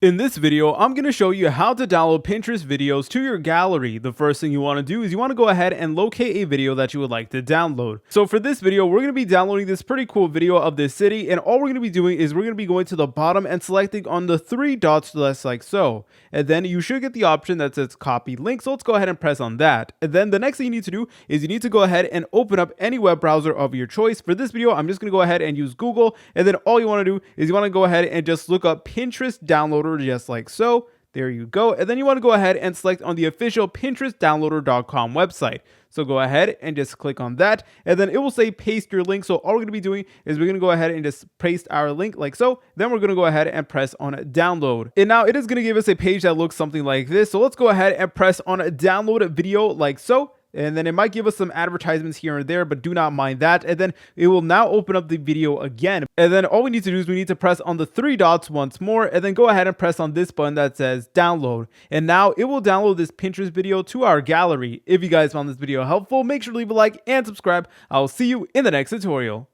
In this video, I'm going to show you how to download Pinterest videos to your gallery. The first thing you want to do is you want to go ahead and locate a video that you would like to download. So for this video, we're going to be downloading this pretty cool video of this city, and all we're going to be doing is we're going to be going to the bottom and selecting on the three dots just like so. And then you should get the option that says copy link, so let's go ahead and press on that. And then the next thing you need to do is you need to go ahead and open up any web browser of your choice. For this video, I'm just going to go ahead and use Google, and then all you want to do is you want to go ahead and just look up Pinterest downloader just like so. There you go. And then you want to go ahead and select on the official pinterestdownloader.com website. So go ahead and just click on that, and then it will say paste your link. So all we're going to be doing is we're going to go ahead and just paste our link like so. Then we're going to go ahead and press on download. And now it is going to give us a page that looks something like this. So let's go ahead and press on download video like so. And then it might give us some advertisements here and there, but do not mind that. And then it will now open up the video again. And then all we need to do is we need to press on the three dots once more, and then go ahead and press on this button that says download. And now it will download this Pinterest video to our gallery. If you guys found this video helpful, make sure to leave a like and subscribe. I'll see you in the next tutorial.